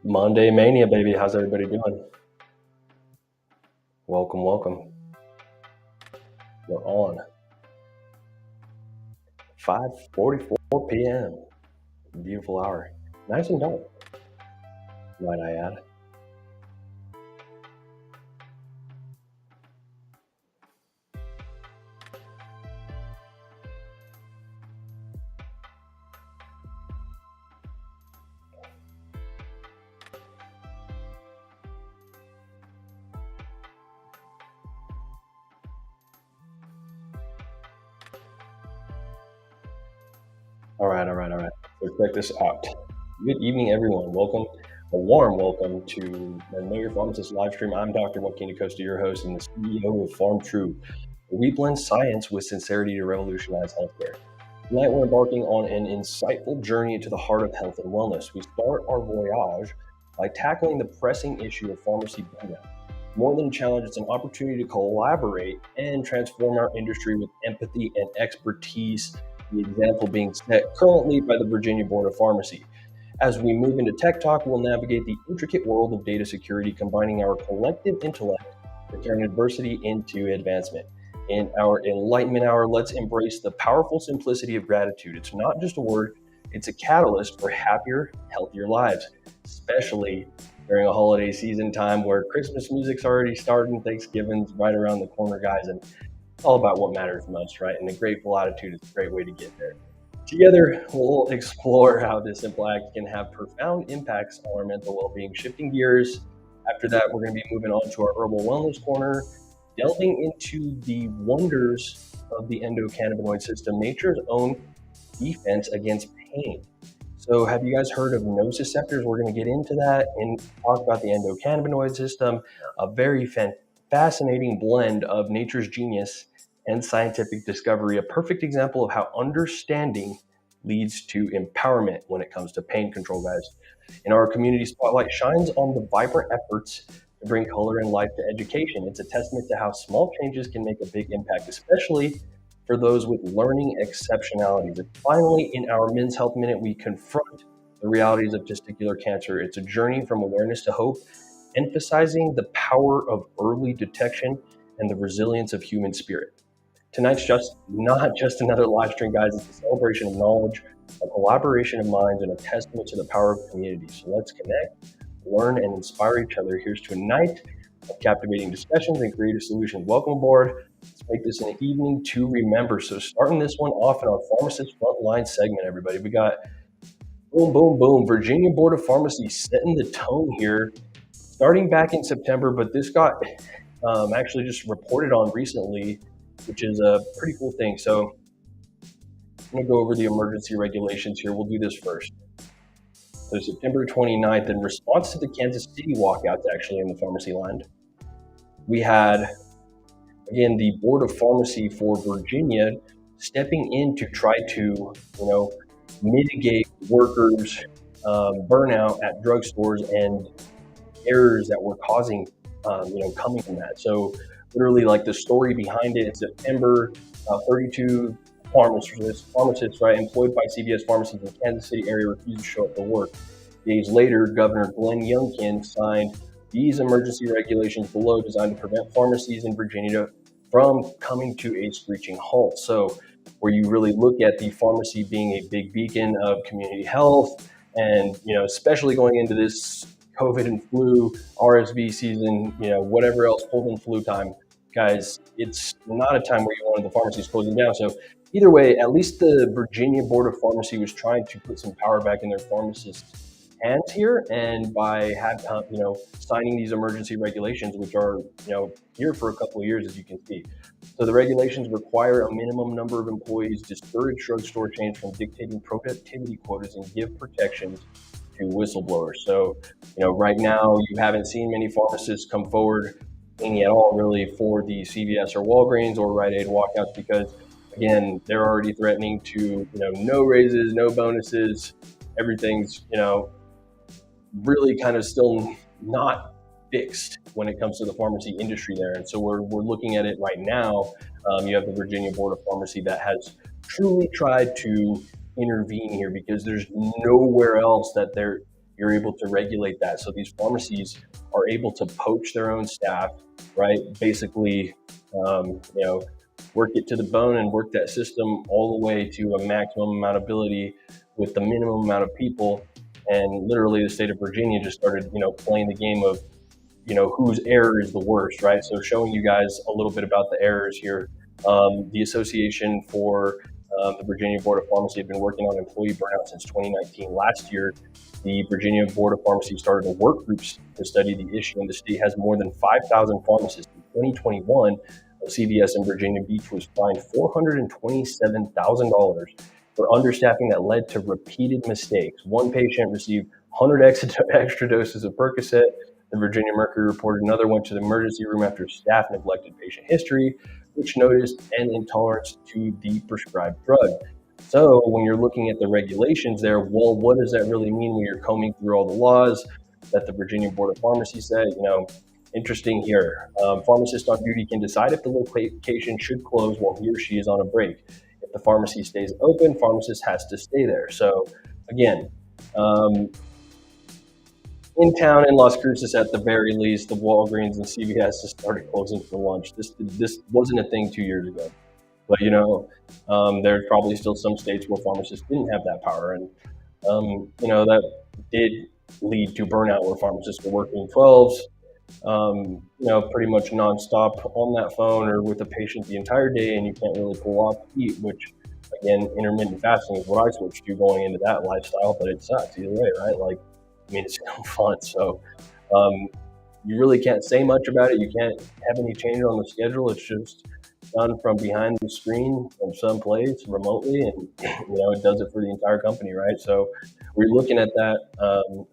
Monday Mania, baby. How's everybody doing? Welcome, welcome. We're on 5:44 p.m. Beautiful hour. Nice and dark, might I add. All right. So check this out. Good evening, everyone. Welcome, a warm welcome to the Know Your Pharmacist Livestream. I'm Dr. Joaquin Acosta, your host and the CEO of Farm True. We blend science with sincerity to revolutionize healthcare. Tonight, we're embarking on an insightful journey into the heart of health and wellness. We start our voyage by tackling the pressing issue of pharmacy burnout. More than a challenge, it's an opportunity to collaborate and transform our industry with empathy and expertise. The example being set currently by the Virginia Board of Pharmacy. As we move into Tech Talk, we'll navigate the intricate world of data security, combining our collective intellect to turn adversity into advancement. In our Enlightenment Hour, let's embrace the powerful simplicity of gratitude. It's not just a word, it's a catalyst for happier, healthier lives, especially during a holiday season time where Christmas music's already starting, Thanksgiving's right around the corner, guys, and it's all about what matters most, right? And the grateful attitude is a great way to get there. Together, we'll explore how this simple act can have profound impacts on our mental well-being. Shifting gears, after that, we're going to be moving on to our Herbal Wellness Corner, delving into the wonders of the endocannabinoid system, nature's own defense against pain. So have you guys heard of nociceptors? We're going to get into that and talk about the endocannabinoid system, a very fascinating blend of nature's genius and scientific discovery, a perfect example of how understanding leads to empowerment when it comes to pain control, guys. In our community, spotlight shines on the vibrant efforts to bring color and life to education. It's a testament to how small changes can make a big impact, especially for those with learning exceptionalities. And finally, in our Men's Health Minute, we confront the realities of testicular cancer. It's a journey from awareness to hope, emphasizing the power of early detection and the resilience of human spirit. Tonight's not just another live stream, guys. It's a celebration of knowledge, a collaboration of minds, and a testament to the power of community. So let's connect, learn, and inspire each other. Here's to a night of captivating discussions and creative solutions. Welcome aboard. Let's make this an evening to remember. So starting this one off in our Pharmacist Frontline segment, everybody, we got boom, boom, boom. Virginia Board of Pharmacy setting the tone here, starting back in September, but this got actually just reported on recently, which is a pretty cool thing. So I'm going to go over the emergency regulations here. We'll do this first. So September 29th, in response to the Kansas City walkouts actually in the pharmacy land, we had, again, the Board of Pharmacy for Virginia stepping in to try to, mitigate workers' burnout at drugstores and errors that were causing, coming from that. So literally, like the story behind it in September, 32 pharmacists, right, employed by CVS pharmacies in the Kansas City area refused to show up for work. Days later, Governor Glenn Youngkin signed these emergency regulations below designed to prevent pharmacies in Virginia from coming to a screeching halt. So where you really look at the pharmacy being a big beacon of community health and, especially going into this COVID and flu, RSV season, whatever else, cold and flu time, guys, it's not a time where you wanted the pharmacies closing down. So either way, at least the Virginia Board of Pharmacy was trying to put some power back in their pharmacists' hands here, and by signing these emergency regulations, which are here for a couple of years, as you can see. So the regulations require a minimum number of employees, discourage drugstore chains from dictating productivity quotas, and give protections to whistleblowers. So, right now you haven't seen many pharmacists come forward any at all really for the CVS or Walgreens or Rite Aid walkouts because, again, they're already threatening to, no raises, no bonuses, everything's, really kind of still not fixed when it comes to the pharmacy industry there. And so we're looking at it right now. You have the Virginia Board of Pharmacy that has truly tried to intervene here because there's nowhere else that they're you're able to regulate that. So these pharmacies are able to poach their own staff, right? Basically, work it to the bone and work that system all the way to a maximum amount of ability with the minimum amount of people. And literally the state of Virginia just started, playing the game of, whose error is the worst, right? So showing you guys a little bit about the errors here. The Association for the Virginia Board of Pharmacy had been working on employee burnout since 2019. Last year, the Virginia Board of Pharmacy started a work group to study the issue, and the state has more than 5,000 pharmacists. In 2021, a CVS in Virginia Beach was fined $427,000 for understaffing that led to repeated mistakes. One patient received 100 extra doses of Percocet. The Virginia Mercury reported another went to the emergency room after staff neglected patient history, which noticed an intolerance to the prescribed drug. So when you're looking at the regulations there, well, what does that really mean when you're combing through all the laws that the Virginia Board of Pharmacy said? Interesting here. Pharmacist on duty can decide if the location should close while he or she is on a break. If the pharmacy stays open, pharmacist has to stay there. So again, in town in Las Cruces, at the very least, the Walgreens and CVS just started closing for lunch. This wasn't a thing 2 years ago. But, there's probably still some states where pharmacists didn't have that power. And, that did lead to burnout where pharmacists were working 12s, pretty much nonstop on that phone or with a patient the entire day, and you can't really pull off heat, which, again, intermittent fasting is what I switched to going into that lifestyle, but it sucks either way, right? It's no fun. So you really can't say much about it. You can't have any change on the schedule. It's just done from behind the screen from someplace remotely, and it does it for the entire company, right? So we're looking at that.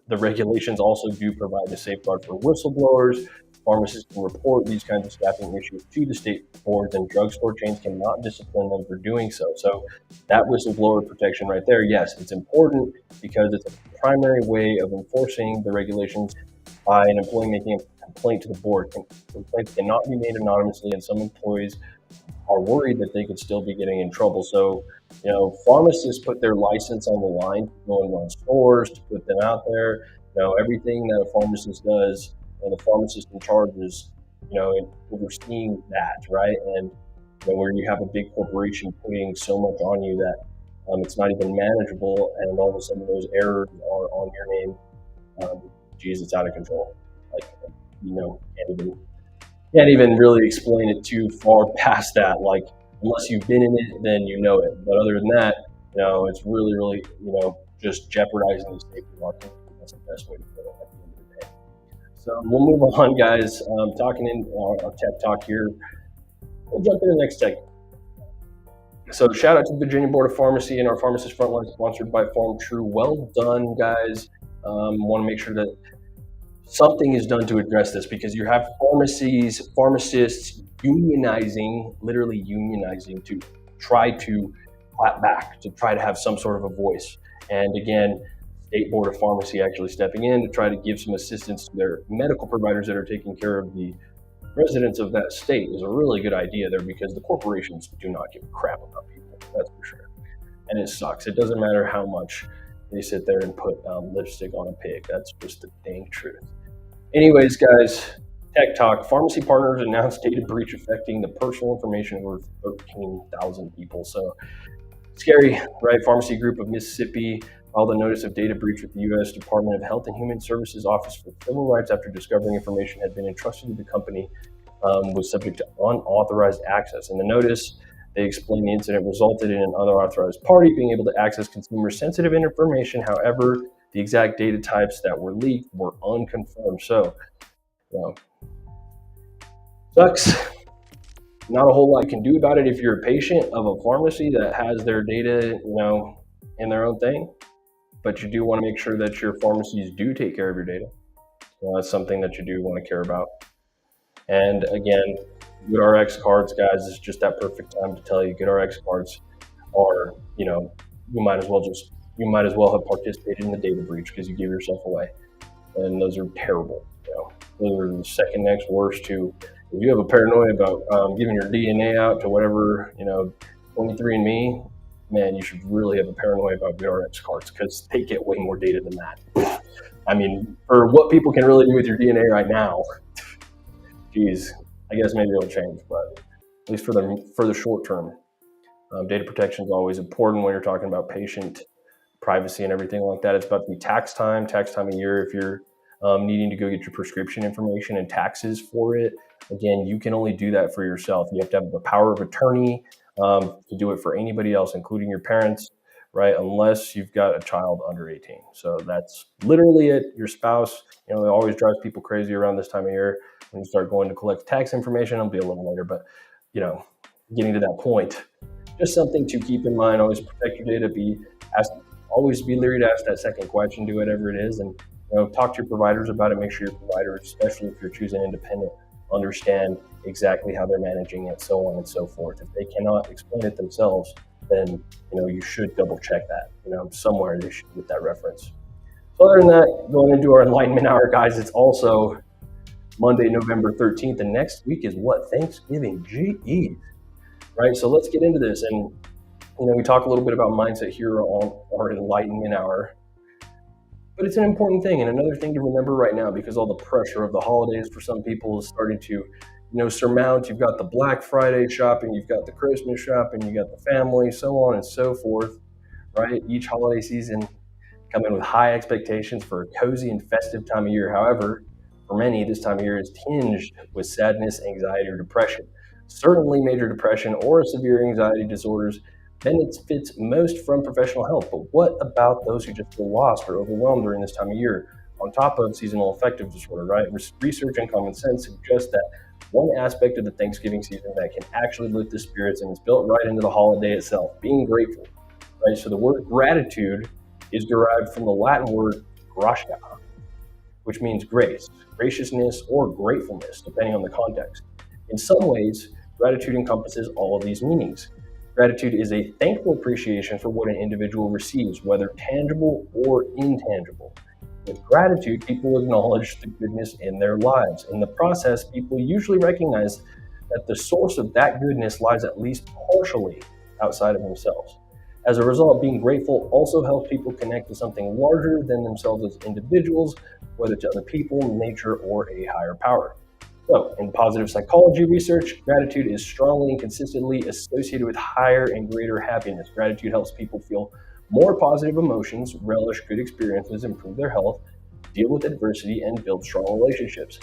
The regulations also do provide a safeguard for whistleblowers. Pharmacists can report these kinds of staffing issues to the state boards, and drugstore chains cannot discipline them for doing so. So that whistleblower protection right there, yes, it's important because it's a primary way of enforcing the regulations by an employee making a complaint to the board. Complaints cannot be made anonymously, and some employees are worried that they could still be getting in trouble. So, pharmacists put their license on the line to go and run stores, to put them out there. Everything that a pharmacist does, and the pharmacist in charge is, overseeing that, right? And where you have a big corporation putting so much on you that it's not even manageable, and all of a sudden those errors are on your name. It's out of control. Can't even really explain it too far past that. Unless you've been in it, then you know it. But other than that, it's really, really, just jeopardizing the safety market. That's the best way to put it at the end of the day. So we'll move on, guys. Talking in our tech talk here. We'll jump into the next segment. So shout out to the Virginia Board of Pharmacy and our Pharmacist Frontline, sponsored by PharmTrue. Well done, guys. Want to make sure that something is done to address this, because you have pharmacists literally unionizing to try to clap back, to try to have some sort of a voice. And again, State Board of Pharmacy actually stepping in to try to give some assistance to their medical providers that are taking care of the residents of that state is a really good idea there, because the corporations do not give a crap about people, that's for sure. And it sucks. It doesn't matter how much they sit there and put lipstick on a pig. That's just the dang truth. Anyways, guys, tech talk. Pharmacy partners announced data breach affecting the personal information of over 13,000 people. So scary, right? Pharmacy Group of Mississippi filed a notice of data breach with the U.S. Department of Health and Human Services Office for Civil Rights after discovering information had been entrusted to the company was subject to unauthorized access. In the notice, they explained the incident resulted in an unauthorized party being able to access consumer-sensitive information. However, the exact data types that were leaked were unconfirmed. So, sucks. Not a whole lot you can do about it if you're a patient of a pharmacy that has their data, in their own thing. But you do want to make sure that your pharmacies do take care of your data. That's something that you do want to care about. And again, GoodRx cards, guys, is just that perfect time to tell you GoodRx cards are, you might as well have participated in the data breach because you give yourself away. And those are terrible. Those are the second next worst to, if you have a paranoia about giving your DNA out to whatever, 23andMe, man, you should really have a paranoia about GoodRx cards because they get way more data than that. I mean, for what people can really do with your DNA right now, geez, I guess maybe it'll change, but at least for the short term, data protection is always important when you're talking about patient privacy and everything like that. It's about the tax time of year. If you're needing to go get your prescription information and taxes for it, again, you can only do that for yourself. You have to have the power of attorney to do it for anybody else, including your parents, right? Unless you've got a child under 18. So that's literally it. Your spouse, it always drives people crazy around this time of year when you start going to collect tax information. It'll be a little later, but getting to that point, just something to keep in mind. Always protect your data. Always be leery to ask that second question, do whatever it is, and talk to your providers about it. Make sure your providers, especially if you're choosing independent, understand exactly how they're managing it, so on and so forth. If they cannot explain it themselves, then you should double check that. Somewhere they should get that reference. So other than that, going into our Enlightenment Hour, guys, it's also Monday, November 13th, and next week is what? Thanksgiving. GE. Right? So let's get into this. And we talk a little bit about mindset here on our Enlightenment Hour, but it's an important thing and another thing to remember right now, because all the pressure of the holidays for some people is starting to, surmount. You've got the Black Friday shopping, you've got the Christmas shopping, you got the family, so on and so forth, right? Each holiday season come in with high expectations for a cozy and festive time of year. However, for many, this time of year is tinged with sadness, anxiety, or depression. Certainly major depression or severe anxiety disorders benefits most from professional help. But what about those who just feel lost or overwhelmed during this time of year? On top of seasonal affective disorder, right? Research and common sense suggest that one aspect of the Thanksgiving season that can actually lift the spirits, and it's built right into the holiday itself, being grateful, right? So the word gratitude is derived from the Latin word gratia, which means grace, graciousness, or gratefulness, depending on the context. In some ways, gratitude encompasses all of these meanings. Gratitude is a thankful appreciation for what an individual receives, whether tangible or intangible. With gratitude, people acknowledge the goodness in their lives. In the process, people usually recognize that the source of that goodness lies at least partially outside of themselves. As a result, being grateful also helps people connect to something larger than themselves as individuals, whether to other people, nature, or a higher power. So, in positive psychology research, gratitude is strongly and consistently associated with higher and greater happiness. Gratitude helps people feel more positive emotions, relish good experiences, improve their health, deal with adversity, and build strong relationships.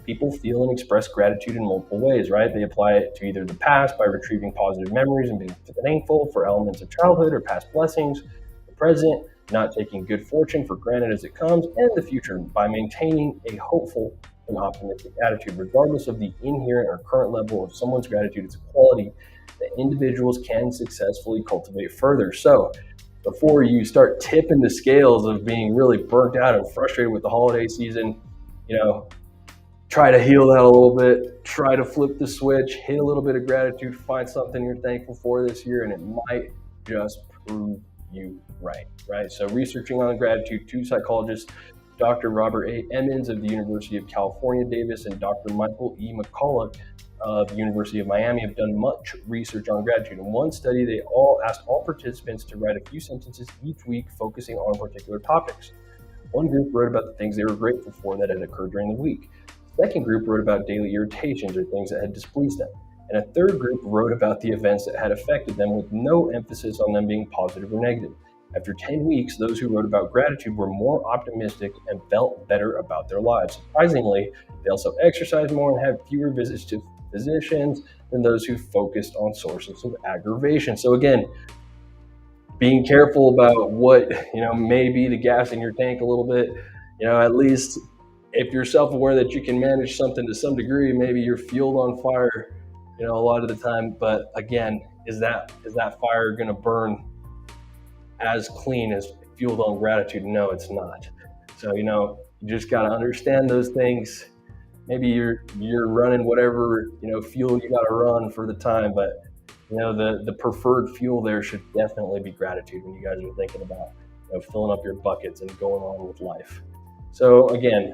People feel and express gratitude in multiple ways, right? They apply it to either the past by retrieving positive memories and being thankful for elements of childhood or past blessings, the present, not taking good fortune for granted as it comes, and the future by maintaining a hopeful and optimistic attitude. Regardless of the inherent or current level of someone's gratitude, it's a quality that individuals can successfully cultivate further. So before you start tipping the scales of being really burnt out and frustrated with the holiday season, try to heal that a little bit, try to flip the switch, hit a little bit of gratitude, find something you're thankful for this year, and it might just prove you right? So researching on gratitude, two psychologists, Dr. Robert A. Emmons of the University of California, Davis, and Dr. Michael E. McCulloch of the University of Miami have done much research on gratitude. In one study, they all asked all participants to write a few sentences each week focusing on particular topics. One group wrote about the things they were grateful for that had occurred during the week. The second group wrote about daily irritations or things that had displeased them. And a third group wrote about the events that had affected them with no emphasis on them being positive or negative. After 10 weeks, those who wrote about gratitude were more optimistic and felt better about their lives. Surprisingly, they also exercised more and had fewer visits to physicians than those who focused on sources of aggravation. So again, being careful about what, may be the gas in your tank a little bit, at least if you're self-aware that you can manage something to some degree, maybe you're fueled on fire, a lot of the time. But again, is that fire going to burn as clean as fueled on gratitude? No, it's not. So, you just got to understand those things. Maybe you're running whatever, fuel you got to run for the time, but the preferred fuel there should definitely be gratitude when you guys are thinking about, filling up your buckets and going on with life. So again,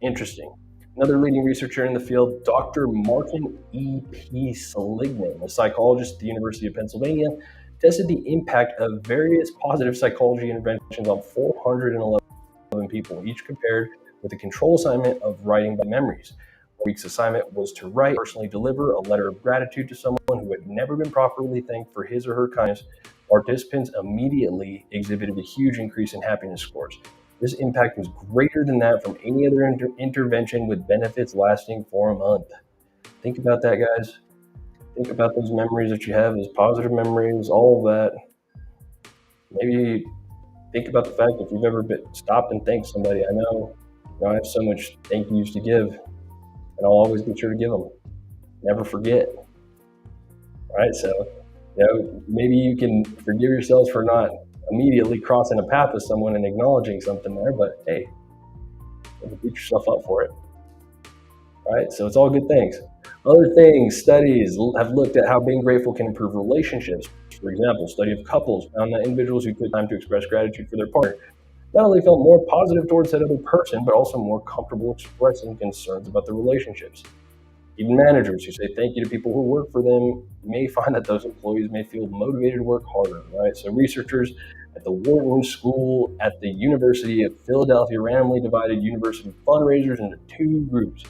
interesting. Another leading researcher in the field, Dr. Martin E. P. Seligman, a psychologist at the University of Pennsylvania, tested the impact of various positive psychology interventions on 411 people, each compared with a control assignment of writing by memories. One week's assignment was to write, personally deliver a letter of gratitude to someone who had never been properly thanked for his or her kindness. Participants immediately exhibited a huge increase in happiness scores. This impact was greater than that from any other intervention, with benefits lasting for a month. Think about that, guys. Think about those memories that you have, those positive memories, all of that. Maybe think about the fact if you've ever been stopped and thanked somebody. I know, I have so much thank yous to give, and I'll always be sure to give them. Never forget. All right, so maybe you can forgive yourselves for not immediately crossing a path with someone and acknowledging something there, but hey, beat yourself up for it. All right, so it's all good things. Other things, studies have looked at how being grateful can improve relationships. For example, study of couples found that individuals who took time to express gratitude for their partner not only felt more positive towards that other person, but also more comfortable expressing concerns about their relationships. Even managers who say thank you to people who work for them may find that those employees may feel motivated to work harder, right? So researchers at the Wharton School at the University of Philadelphia randomly divided university fundraisers into two groups.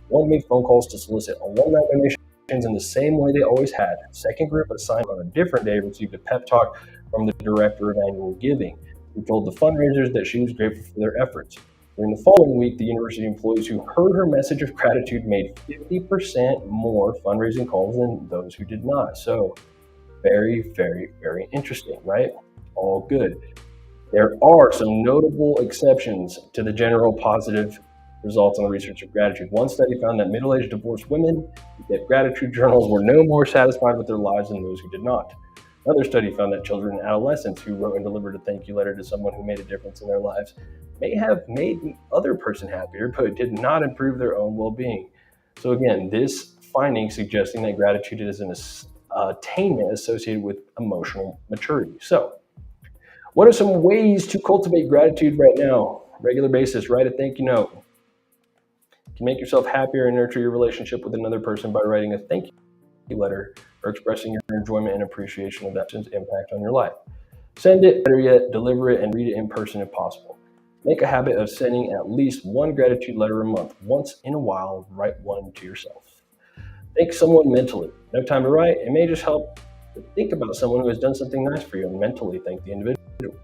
One made phone calls to solicit alumni donations in the same way they always had. Second group, assigned on a different day, received a pep talk from the director of annual giving, who told the fundraisers that she was grateful for their efforts. During the following week, the university employees who heard her message of gratitude made 50% more fundraising calls than those who did not. So very, very, very interesting, right? All good. There are some notable exceptions to the general positive results on the research of gratitude. One study found that middle-aged divorced women who kept gratitude journals were no more satisfied with their lives than those who did not. Another study found that children and adolescents who wrote and delivered a thank you letter to someone who made a difference in their lives may have made the other person happier, but did not improve their own well-being. So again, this finding suggesting that gratitude is an attainment associated with emotional maturity. So what are some ways to cultivate gratitude right now? Regular basis, write a thank you note. You can make yourself happier and nurture your relationship with another person by writing a thank you letter or expressing your enjoyment and appreciation of that person's impact on your life. Send it, better yet, deliver it and read it in person if possible. Make a habit of sending at least one gratitude letter a month. Once in a while, write one to yourself. Thank someone mentally. No time to write? It may just help to think about someone who has done something nice for you and mentally thank the individual.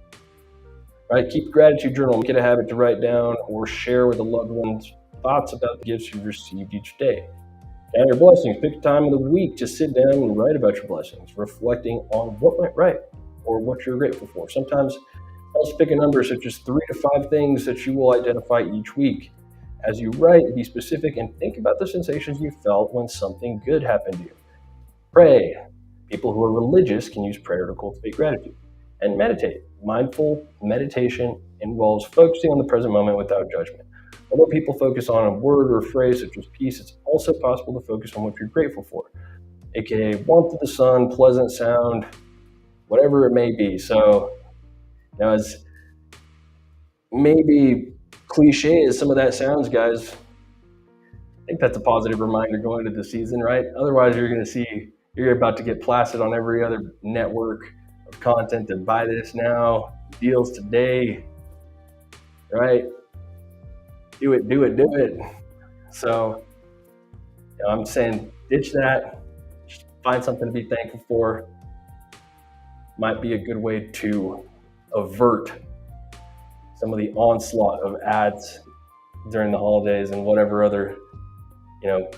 Right? Keep a gratitude journal. Make it a habit to write down or share with a loved one's thoughts about the gifts you've received each day. Count your blessings. Pick a time of the week to sit down and write about your blessings, reflecting on what went right or what you're grateful for. Sometimes let's pick a number such as 3 to 5 things that you will identify each week. As you write, be specific and think about the sensations you felt when something good happened to you. Pray. People who are religious can use prayer to cultivate gratitude. And meditate. Mindful meditation involves focusing on the present moment without judgment. Although people focus on a word or a phrase such as peace, it's also possible to focus on what you're grateful for, aka warmth of the sun, pleasant sound, whatever it may be. So, as maybe cliche as some of that sounds, guys, I think that's a positive reminder going into the season, right? Otherwise, you're about to get plastered on every other network of content and buy this now, deals today, right? Do it. So I'm saying ditch that, just find something to be thankful for. Might be a good way to avert some of the onslaught of ads during the holidays and whatever other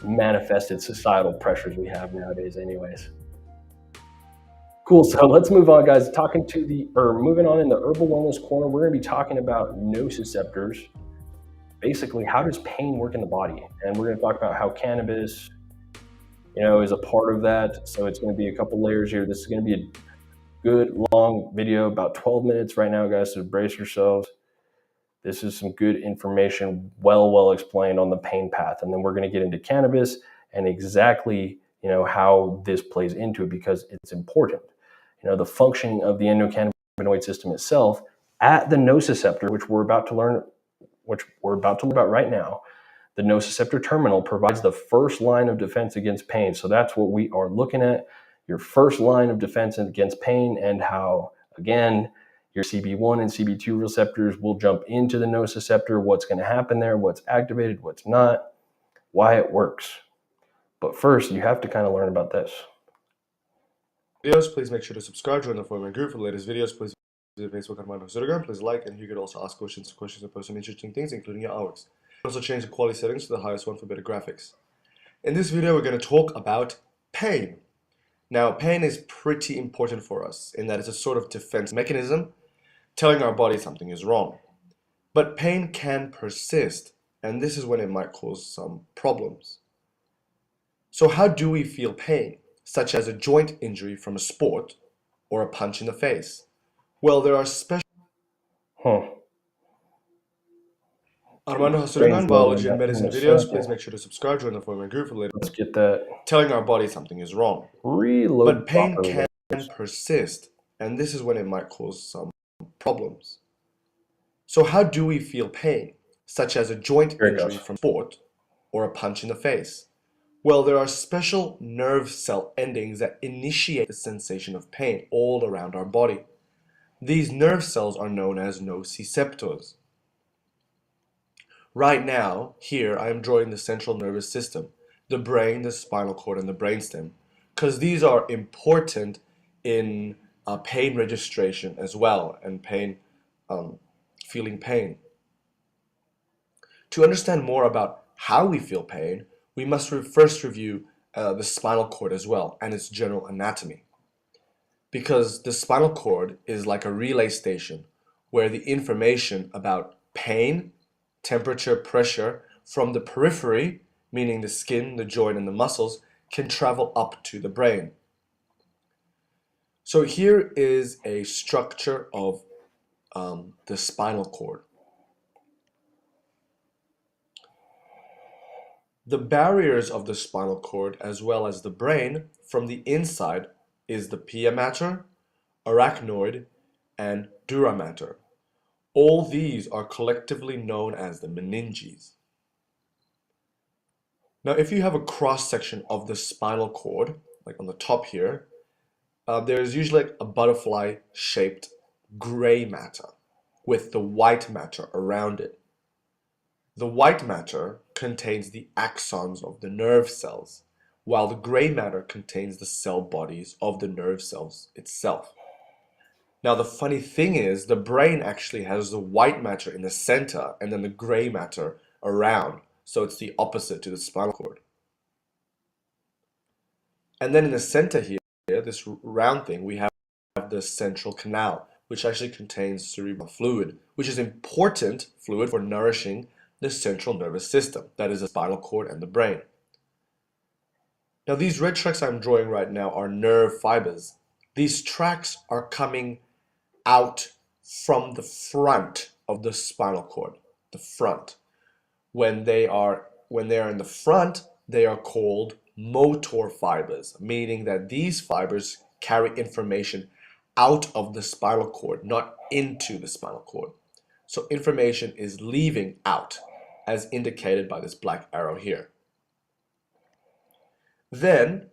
manifested societal pressures we have nowadays anyways. Cool, so let's move on, guys. Moving on in the Herbal Wellness Corner, we're going to be talking about nociceptors. Basically, how does pain work in the body? And we're going to talk about how cannabis, is a part of that. So it's going to be a couple layers here. This is going to be a good long video, about 12 minutes right now, guys, so brace yourselves. This is some good information, well explained on the pain path. And then we're going to get into cannabis and exactly, how this plays into it, because it's important. The functioning of the endocannabinoid system itself at the nociceptor, which we're about to learn about right now. The nociceptor terminal provides the first line of defense against pain. So that's what we are looking at, your first line of defense against pain, and how, again, Your CB1 and CB2 receptors will jump into the nociceptor, what's going to happen there, what's activated, what's not, why it works. But first, you have to kind of learn about this. Videos, please make sure to subscribe, join the following group for the latest videos. Please visit Facebook and Instagram. Please like, and you can also ask questions and post some interesting things, including your hours. Also change the quality settings to the highest one for better graphics. In this video, we're going to talk about pain. Now, pain is pretty important for us in that it's a sort of defense mechanism telling our body something is wrong. But pain can persist, and this is when it might cause some problems. So how do we feel pain, such as a joint injury from a sport or a punch in the face? Well, there are special Armando Hasurigan, biology and medicine videos. Please make sure to subscribe, join the following group for later. Let's get that Telling our body something is wrong. reload. But pain can persist, and this is when it might cause some problems. So how do we feel pain, such as a joint injury from sport or a punch in the face? Well, there are special nerve cell endings that initiate the sensation of pain all around our body. These nerve cells are known as nociceptors. Right now, here, I am drawing the central nervous system, the brain, the spinal cord, and the brainstem, because these are important in pain registration as well, and feeling pain. To understand more about how we feel pain, we must first review the spinal cord as well, and its general anatomy. Because the spinal cord is like a relay station where the information about pain, temperature, pressure from the periphery, meaning the skin, the joint, and the muscles, can travel up to the brain. So here is a structure of the spinal cord. The barriers of the spinal cord, as well as the brain, from the inside is the pia mater, arachnoid, and dura mater. All these are collectively known as the meninges. Now, if you have a cross-section of the spinal cord, like on the top here, there's usually a butterfly-shaped gray matter with the white matter around it. The white matter contains the axons of the nerve cells, while the gray matter contains the cell bodies of the nerve cells itself. Now, the funny thing is, the brain actually has the white matter in the center and then the gray matter around, so it's the opposite to the spinal cord. And then in the center here, this round thing, we have the central canal, which actually contains cerebral fluid, which is important fluid for nourishing the central nervous system, that is the spinal cord and the brain. Now, these red tracks I'm drawing right now are nerve fibers. These tracks are coming out from the front of the spinal cord, the front. When they are in the front, they are called motor fibers, meaning that these fibers carry information out of the spinal cord, not into the spinal cord. So information is leaving out, as indicated by this black arrow here. Then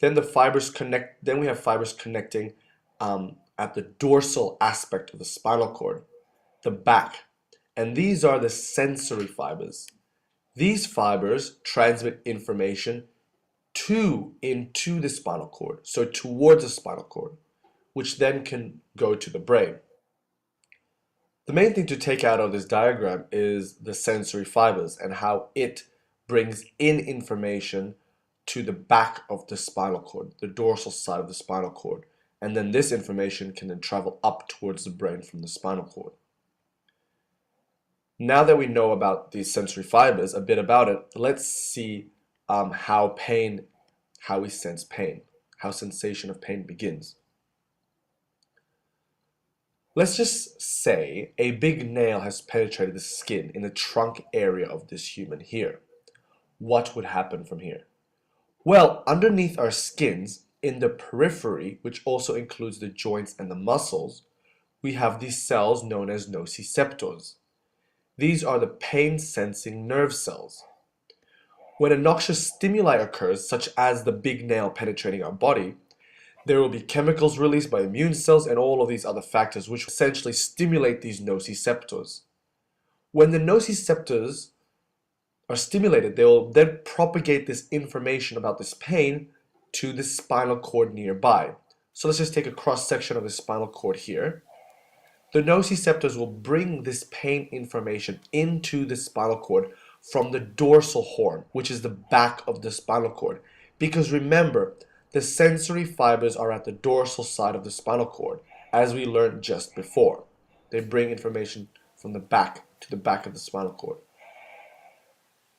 the fibers connect. Then we have fibers connecting at the dorsal aspect of the spinal cord, the back, and these are the sensory fibers. These fibers transmit information into the spinal cord, so towards the spinal cord, which then can go to the brain. The main thing to take out of this diagram is the sensory fibers and how it brings in information to the back of the spinal cord, the dorsal side of the spinal cord, and then this information can then travel up towards the brain from the spinal cord. Now that we know about these sensory fibers, a bit about it, let's see how we sense pain, how sensation of pain begins. Let's just say a big nail has penetrated the skin in the trunk area of this human here. What would happen from here? Well, underneath our skins, in the periphery, which also includes the joints and the muscles, we have these cells known as nociceptors. These are the pain-sensing nerve cells. When a noxious stimuli occurs, such as the big nail penetrating our body, There will be chemicals released by immune cells and all of these other factors which essentially stimulate these nociceptors. When the nociceptors are stimulated, they will then propagate this information about this pain to the spinal cord nearby. So let's just take a cross section of the spinal cord here. The nociceptors will bring this pain information into the spinal cord from the dorsal horn, which is the back of the spinal cord. Because remember, the sensory fibers are at the dorsal side of the spinal cord, as we learned just before. They bring information from the back to the back of the spinal cord.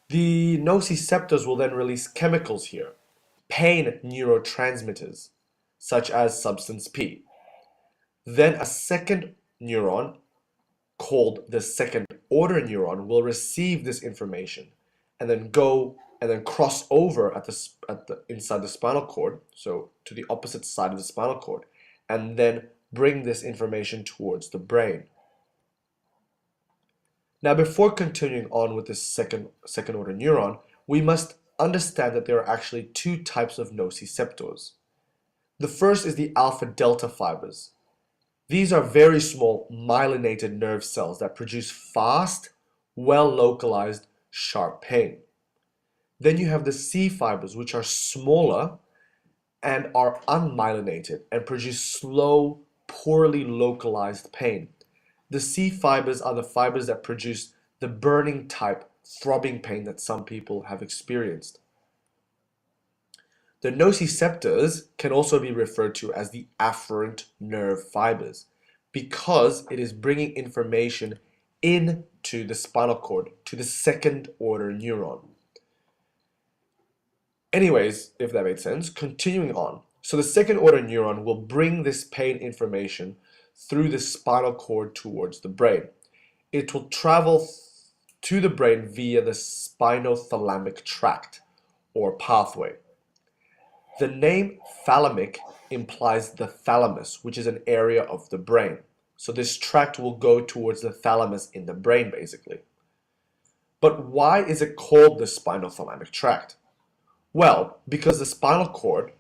The nociceptors will then release chemicals here, pain neurotransmitters, such as substance P. Then a second neuron, called the second order neuron, will receive this information and then cross over at the inside the spinal cord, so to the opposite side of the spinal cord, and then bring this information towards the brain. Now, before continuing on with this second order neuron, we must understand that there are actually two types of nociceptors. The first is the alpha delta fibers. These are very small myelinated nerve cells that produce fast, well-localized, sharp pain. Then you have the C fibers, which are smaller and are unmyelinated and produce slow, poorly localized pain. The C fibers are the fibers that produce the burning type throbbing pain that some people have experienced. The nociceptors can also be referred to as the afferent nerve fibers because it is bringing information into the spinal cord to the second order neuron. Anyways, if that made sense, continuing on. So the second order neuron will bring this pain information through the spinal cord towards the brain. It will travel to the brain via the spinothalamic tract or pathway. The name thalamic implies the thalamus, which is an area of the brain. So this tract will go towards the thalamus in the brain, basically. But why is it called the spinothalamic tract? Well, because the spinal cord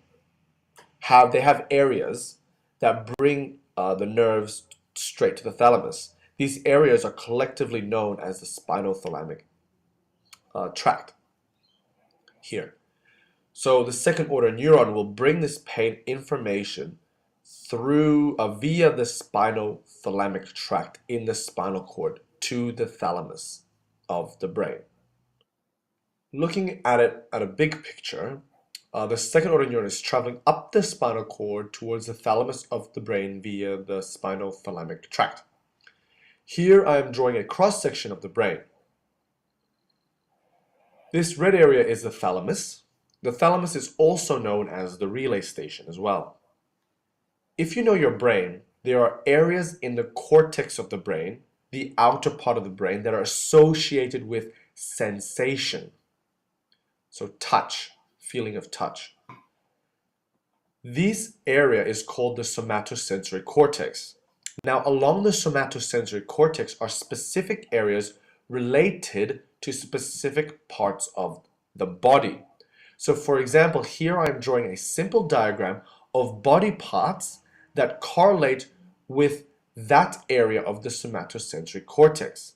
have areas that bring the nerves straight to the thalamus. These areas are collectively known as the spinothalamic tract here. So the second order neuron will bring this pain information through via the spinothalamic tract in the spinal cord to the thalamus of the brain. Looking at it at a big picture, the second order neuron is traveling up the spinal cord towards the thalamus of the brain via the spinothalamic tract. Here I am drawing a cross section of the brain. This red area is the thalamus. The thalamus is also known as the relay station as well. If you know your brain, there are areas in the cortex of the brain, the outer part of the brain, that are associated with sensation. So touch, feeling of touch. This area is called the somatosensory cortex. Now, along the somatosensory cortex are specific areas related to specific parts of the body. So, for example, here I'm drawing a simple diagram of body parts that correlate with that area of the somatosensory cortex.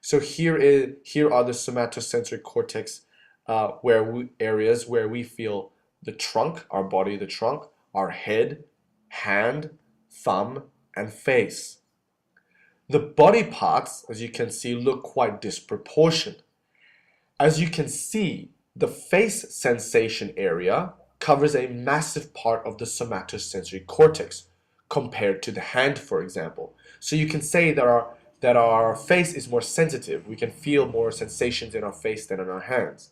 So here are the somatosensory cortex areas where we feel the trunk, our body, the trunk, our head, hand, thumb, and face. The body parts, as you can see, look quite disproportionate. As you can see, the face sensation area covers a massive part of the somatosensory cortex compared to the hand, for example. So you can say that our face is more sensitive. We can feel more sensations in our face than in our hands.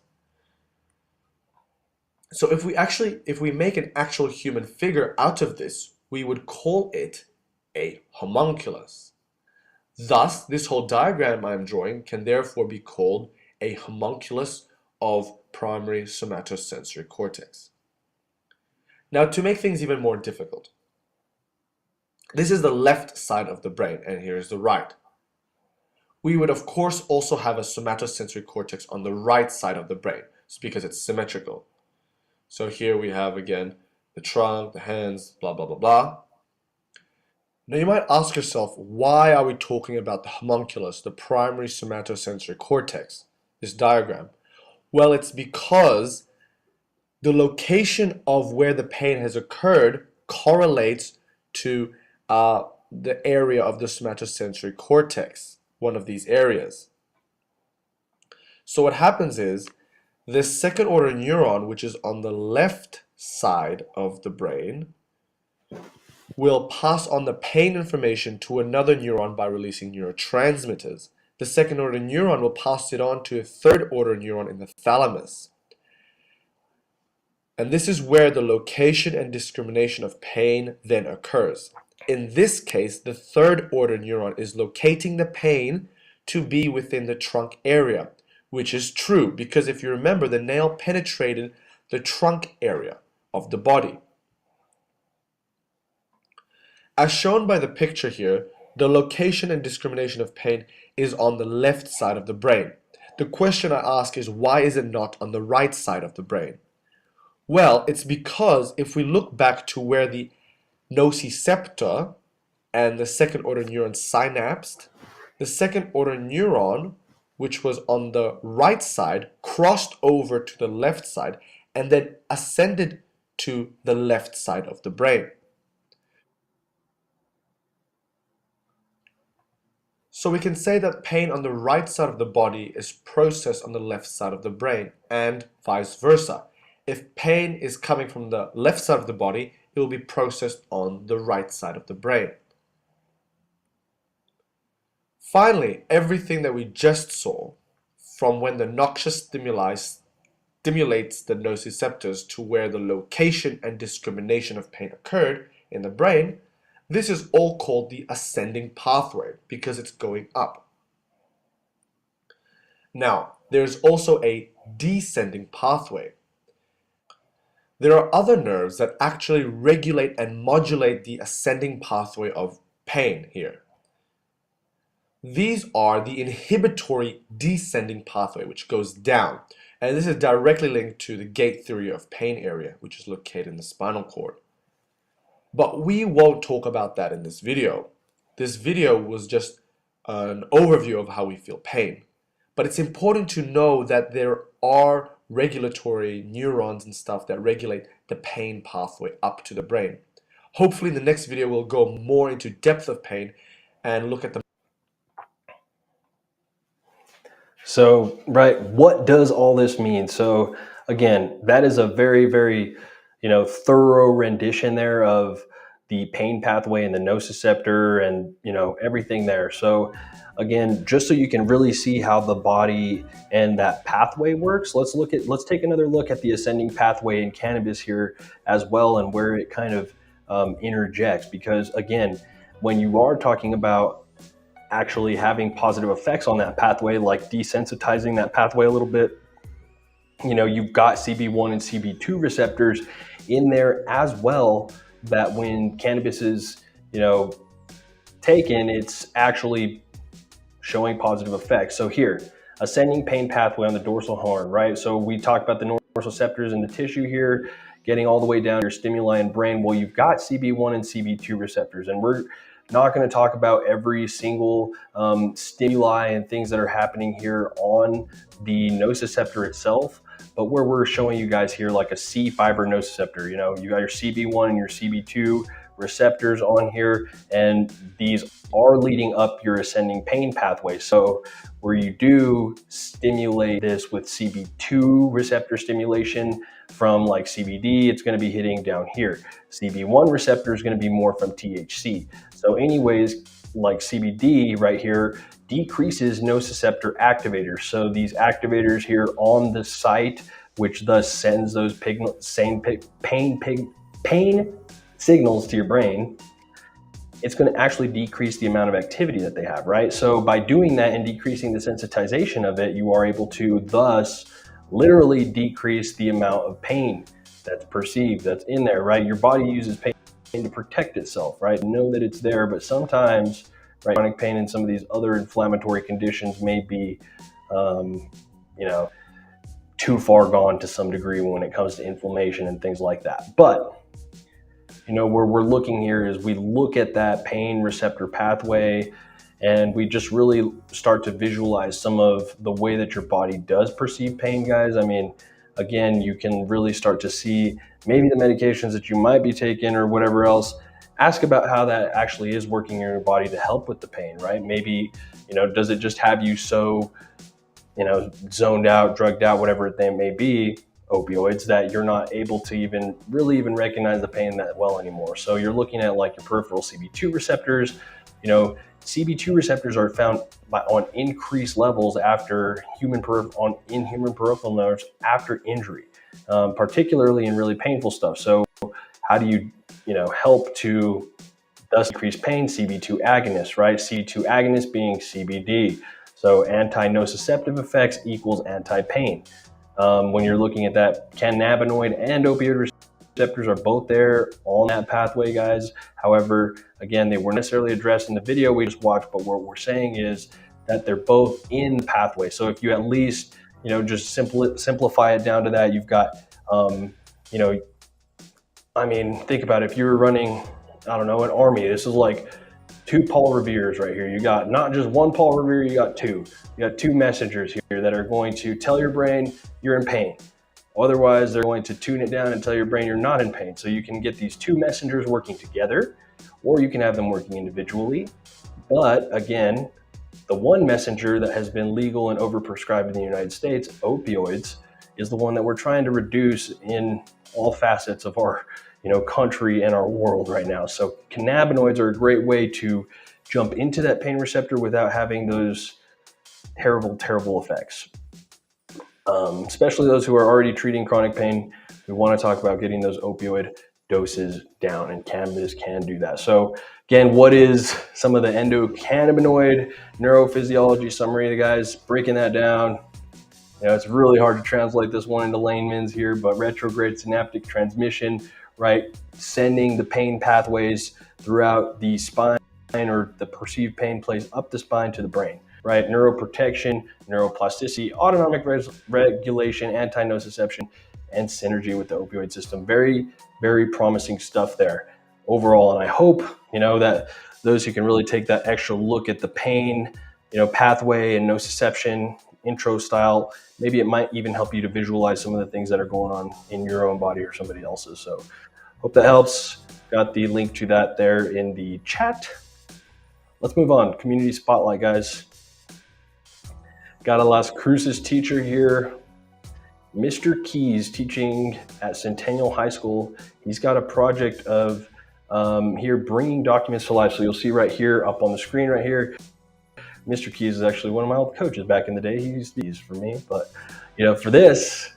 So if we make an actual human figure out of this, we would call it a homunculus. Thus, this whole diagram I'm drawing can therefore be called a homunculus of primary somatosensory cortex. Now, to make things even more difficult, this is the left side of the brain, and here is the right. We would, of course, also have a somatosensory cortex on the right side of the brain, because it's symmetrical. So here we have, again, the trunk, the hands, blah, blah, blah, blah. Now you might ask yourself, why are we talking about the homunculus, the primary somatosensory cortex, this diagram? Well, it's because the location of where the pain has occurred correlates to the area of the somatosensory cortex, one of these areas. So what happens is, this second order neuron, which is on the left side of the brain, will pass on the pain information to another neuron by releasing neurotransmitters. The second order neuron will pass it on to a third order neuron in the thalamus. And this is where the location and discrimination of pain then occurs. In this case, the third order neuron is locating the pain to be within the trunk area, which is true because if you remember, the nail penetrated the trunk area of the body. As shown by the picture here, the location and discrimination of pain is on the left side of the brain. The question I ask is, why is it not on the right side of the brain? Well, it's because if we look back to where the nociceptor and the second order neuron synapsed, the second order neuron, which was on the right side, crossed over to the left side and then ascended to the left side of the brain. So we can say that pain on the right side of the body is processed on the left side of the brain, and vice versa. If pain is coming from the left side of the body, it will be processed on the right side of the brain. Finally, everything that we just saw, from when the noxious stimuli stimulates the nociceptors to where the location and discrimination of pain occurred in the brain, this is all called the ascending pathway because it's going up. Now, there's also a descending pathway. There are other nerves that actually regulate and modulate the ascending pathway of pain here. These are the inhibitory descending pathway, which goes down. And this is directly linked to the gate theory of pain area, which is located in the spinal cord. But we won't talk about that in this video. This video was just an overview of how we feel pain. But it's important to know that there are regulatory neurons and stuff that regulate the pain pathway up to the brain. Hopefully in the next video we'll go more into depth of pain and look at the... So, right, what does all this mean? So again, that is a very, very, thorough rendition there of the pain pathway and the nociceptor and, everything there. So again, just so you can really see how the body and that pathway works, let's take another look at the ascending pathway in cannabis here as well, and where it kind of interjects. Because again, when you are talking about actually having positive effects on that pathway, like desensitizing that pathway a little bit, you've got CB1 and CB2 receptors in there as well, that when cannabis is, taken, it's actually showing positive effects. So here, ascending pain pathway on the dorsal horn, right? So we talked about the nociceptors in the tissue here, getting all the way down to your stimuli and brain. Well, you've got CB1 and CB2 receptors, and we're not going to talk about every single stimuli and things that are happening here on the nociceptor itself, but where we're showing you guys here like a C fiber nociceptor, you got your CB1 and your CB2 receptors on here, and these are leading up your ascending pain pathway. So where you do stimulate this with CB2 receptor stimulation from like CBD, it's going to be hitting down here. CB1 receptor is going to be more from THC. So anyways, like CBD right here decreases nociceptor activators. So these activators here on the site, which thus sends those pain signals to your brain, it's going to actually decrease the amount of activity that they have, right? So by doing that and decreasing the sensitization of it, you are able to thus literally decrease the amount of pain that's perceived, that's in there, right? Your body uses pain to protect itself, right? Know that it's there, but sometimes, right, chronic pain and some of these other inflammatory conditions may be, too far gone to some degree when it comes to inflammation and things like that. But where we're looking here is we look at that pain receptor pathway, and we just really start to visualize some of the way that your body does perceive pain, guys. I mean, again, you can really start to see maybe the medications that you might be taking or whatever else. Ask about how that actually is working in your body to help with the pain, right? Maybe, does it just have you so, zoned out, drugged out, whatever it may be, opioids, that you're not able to even recognize the pain that well anymore. So you're looking at like your peripheral CB2 receptors. CB2 receptors are found on increased levels in human peripheral nerves after injury, particularly in really painful stuff. So how do you, help to thus decrease pain? CB2 agonists, right? CB2 agonist being CBD. So anti-nociceptive effects equals anti-pain. When you're looking at that, cannabinoid and opioid receptors are both there on that pathway, guys. However, again, they weren't necessarily addressed in the video we just watched, but what we're saying is that they're both in the pathway. So if you at least, just simplify it down to that, you've got, think about it. If you were running, I don't know, an army, this is like two Paul Reveres right here. You got not just one Paul Revere, you got two. You got two messengers here that are going to tell your brain you're in pain. Otherwise, they're going to tune it down and tell your brain you're not in pain. So you can get these two messengers working together, or you can have them working individually. But again, the one messenger that has been legal and overprescribed in the United States, opioids, is the one that we're trying to reduce in all facets of our country and our world right now. So cannabinoids are a great way to jump into that pain receptor without having those terrible effects. Especially those who are already treating chronic pain, we want to talk about getting those opioid doses down, and cannabis can do that. So again, what is some of the endocannabinoid neurophysiology summary, guys? Breaking that down. It's really hard to translate this one into layman's here, but retrograde synaptic transmission, right? Sending the pain pathways throughout the spine, or the perceived pain place up the spine to the brain, right? Neuroprotection, neuroplasticity, autonomic regulation, anti-nociception, and synergy with the opioid system. Very, very promising stuff there overall. And I hope, that those who can really take that extra look at the pain, pathway and nociception intro style, maybe it might even help you to visualize some of the things that are going on in your own body or somebody else's. So hope that helps. Got the link to that there in the chat. Let's move on. Community spotlight, guys. Got a Las Cruces teacher here, Mr. Keys, teaching at Centennial High School. He's got a project of here bringing documents to life. So you'll see right here up on the screen right here, Mr. Keys is actually one of my old coaches back in the day. He used these for me, but for this,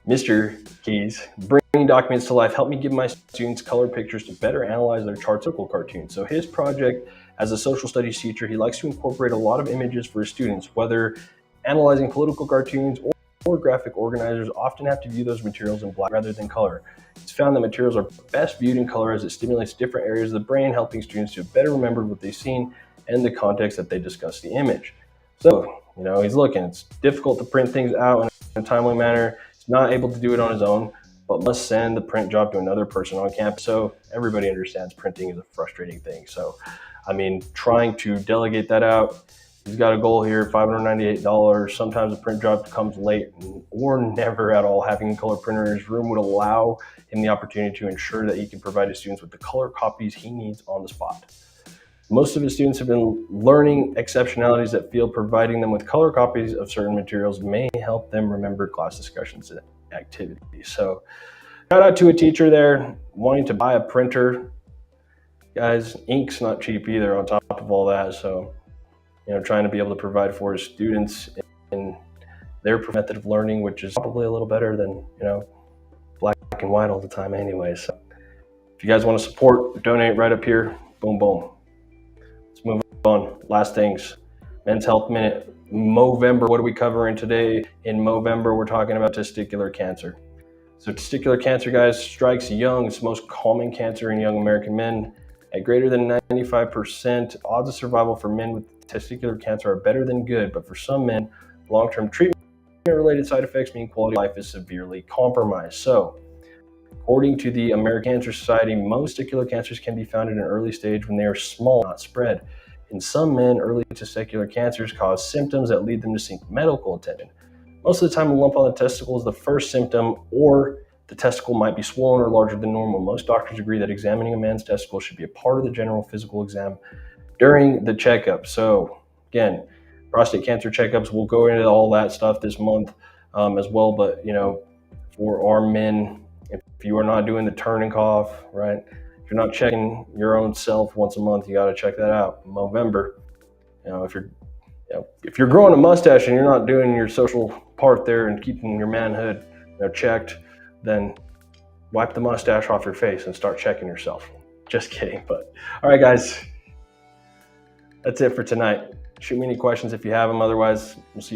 Mr. Keys, bringing documents to life, help me give my students color pictures to better analyze their chartable cartoons. So his project, as a social studies teacher, he likes to incorporate a lot of images for his students, whether analyzing political cartoons or graphic organizers often have to view those materials in black rather than color. It's found that materials are best viewed in color as it stimulates different areas of the brain, helping students to better remember what they've seen and the context that they discuss the image. So, he's looking. It's difficult to print things out in a timely manner. He's not able to do it on his own, but must send the print job to another person on campus. So everybody understands printing is a frustrating thing. So, trying to delegate that out. He's got a goal here, $598. Sometimes the print job comes late or never at all. Having a color printer in his room would allow him the opportunity to ensure that he can provide his students with the color copies he needs on the spot. Most of his students have been learning exceptionalities that feel providing them with color copies of certain materials may help them remember class discussions and activities. So shout out to a teacher there wanting to buy a printer. Guys, ink's not cheap either on top of all that. So, trying to be able to provide for his students in their method of learning, which is probably a little better than, black and white all the time anyway. So if you guys want to support, donate right up here. Boom, boom. Let's move on. Last things. Men's Health Minute. Movember. What are we covering today? In Movember, we're talking about testicular cancer. So testicular cancer, guys, strikes young. It's the most common cancer in young American men. At greater than 95%, odds of survival for men with testicular cancer are better than good, but for some men, long-term treatment-related side effects mean quality of life is severely compromised. So, According to the American Cancer Society, most testicular cancers can be found at an early stage when they are small, not spread. In some men, early testicular cancers cause symptoms that lead them to seek medical attention. Most of the time, a lump on the testicle is the first symptom, or the testicle might be swollen or larger than normal. Most doctors agree that examining a man's testicle should be a part of the general physical exam during the checkup. So again, prostate cancer checkups, we'll go into all that stuff this month as well. But for our men, if you are not doing the turn and cough, right? If you're not checking your own self once a month, you got to check that out. November, if you're growing a mustache and you're not doing your social part there and keeping your manhood checked, then wipe the mustache off your face and start checking yourself. Just kidding. But all right, guys, that's it for tonight. Shoot me any questions if you have them. Otherwise, we'll see you